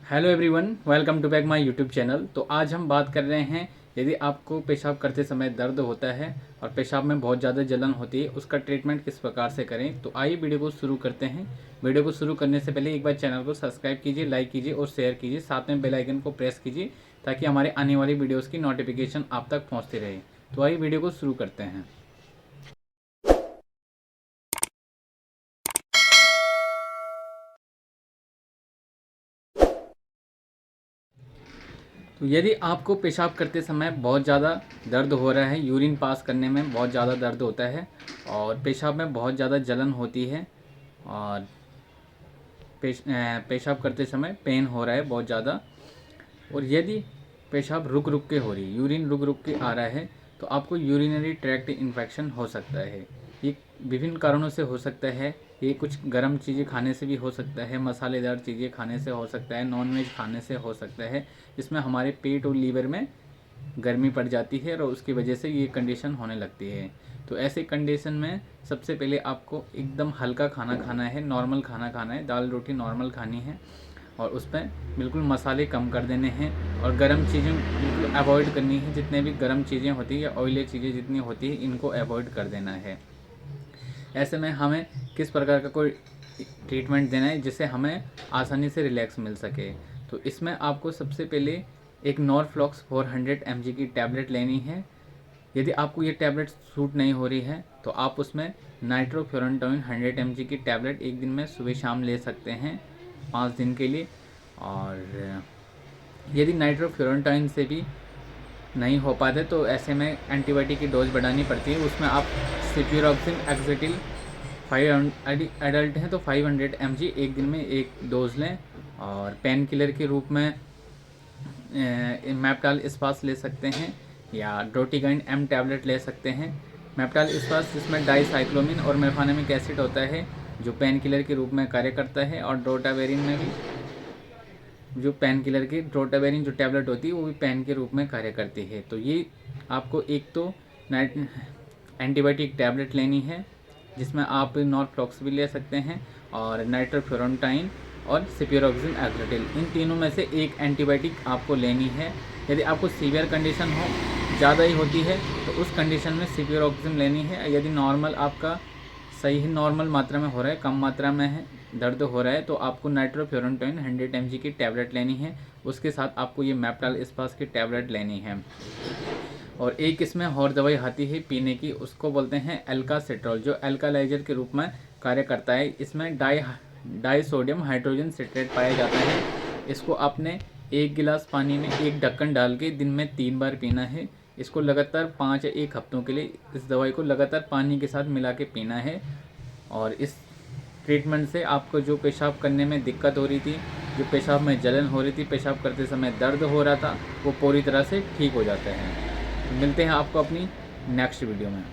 Hello everyone, welcome to back my YouTube channel. तो आज हम बात कर रहे हैं, यदि आपको पेशाब करते समय दर्द होता है और पेशाब में बहुत ज़्यादा जलन होती है, उसका ट्रीटमेंट किस प्रकार से करें। तो आइए वीडियो को शुरू करते हैं। वीडियो को शुरू करने से पहले एक बार चैनल को सब्सक्राइब कीजिए, लाइक कीजिए और शेयर कीजिए, साथ में बेल आइकन को प्रेस कीजिए ताकि हमारे आने वाली वीडियोज़ की नोटिफिकेशन आप तक पहुँचती रहे। तो आइए वीडियो को शुरू करते हैं। तो यदि आपको पेशाब करते समय बहुत ज़्यादा दर्द हो रहा है, यूरिन पास करने में बहुत ज़्यादा दर्द होता है और पेशाब में बहुत ज़्यादा जलन होती है और पेशाब करते समय पेन हो रहा है बहुत ज़्यादा, और यदि पेशाब रुक रुक के हो रही है, यूरिन रुक रुक के आ रहा है, तो आपको यूरिनरी ट्रैक्ट इन्फेक्शन हो सकता है। ये विभिन्न कारणों से हो सकता है। ये कुछ गर्म चीज़ें खाने से भी हो सकता है, मसालेदार चीज़ें खाने से हो सकता है, नॉनवेज खाने से हो सकता है, जिसमें हमारे पेट और लीवर में गर्मी पड़ जाती है और उसकी वजह से ये कंडीशन होने लगती है। तो ऐसे कंडीशन में सबसे पहले आपको एकदम हल्का खाना खाना है, नॉर्मल खाना खाना है, दाल रोटी नॉर्मल खानी है और उसमें बिल्कुल मसाले कम कर देने हैं और गर्म चीज़ें बिल्कुल अवॉइड करनी है। जितने भी गर्म चीज़ें होती है या ऑयली चीज़ें जितनी होती है, इनको अवॉइड कर देना है। ऐसे में हमें किस प्रकार का कोई ट्रीटमेंट देना है जिससे हमें आसानी से रिलैक्स मिल सके। तो इसमें आपको सबसे पहले एक नॉरफ्लॉक्स 400 mg की टैबलेट लेनी है। यदि आपको ये टैबलेट सूट नहीं हो रही है तो आप उसमें नाइट्रोफ्यूरनटोइन 100 mg की टैबलेट एक दिन में सुबह शाम ले सकते हैं 5 दिन के लिए। और यदि नाइट्रोफ्यूरनटोइन से भी नहीं हो पाते तो ऐसे में एंटीबायोटिक की डोज बढ़ानी पड़ती है। उसमें आप सिप्यूरोक्सिन एक्सेटिल 5 एडल्ट हैं तो 500 mg एक दिन में एक डोज लें। और पेन किलर के रूप में मैप्टाल इस्पास ले सकते हैं या ड्रोटिगाइन M टैबलेट ले सकते हैं। मैप्टाल इस्पास जिसमें डाईसाइक्लोमिन और मेफानेमिक एसिड होता है जो पेन किलर के रूप में कार्य करता है, और ड्रोटावेरिन में भी जो पेन किलर की ड्रोटावेरिन जो टैबलेट होती है वो भी पेन के रूप में कार्य करती है। तो ये आपको एक तो एंटीबायोटिक टैबलेट लेनी है जिसमें आप नॉरफ्लॉक्स भी ले सकते हैं और नाइट्रोफ्यूरनटाइन और सिप्यूरोक्सिन एक्सेटिल, इन तीनों में से एक एंटीबायोटिक आपको लेनी है। यदि आपको सीवियर कंडीशन हो, ज़्यादा ही होती है, तो उस कंडीशन में सिप्यूरोक्सिन लेनी है। यदि नॉर्मल आपका सही है, नॉर्मल मात्रा में हो रहा है, कम मात्रा में है दर्द हो रहा है, तो आपको नाइट्रोफ्यूरनटाइन 100 mg की टैबलेट लेनी है। उसके साथ आपको ये मैप्टाल इस्पास की टैबलेट लेनी है। और एक इसमें और दवाई आती है पीने की, उसको बोलते हैं एल्कासेट्रॉल, जो एल्कालाइजर के रूप में कार्य करता है। इसमें डाई सोडियम हाइड्रोजन सिट्रेट पाया जाता है। इसको आपने 1 गिलास पानी में एक ढक्कन डाल के दिन में 3 बार पीना है। इसको लगातार 5 या 1 हफ्तों के लिए इस दवाई को लगातार पानी के साथ मिला के पीना है। और इस ट्रीटमेंट से आपको जो पेशाब करने में दिक्कत हो रही थी, जो पेशाब में जलन हो रही थी, पेशाब करते समय दर्द हो रहा था, वो पूरी तरह से ठीक हो जाता है। मिलते हैं आपको अपनी नेक्स्ट वीडियो में।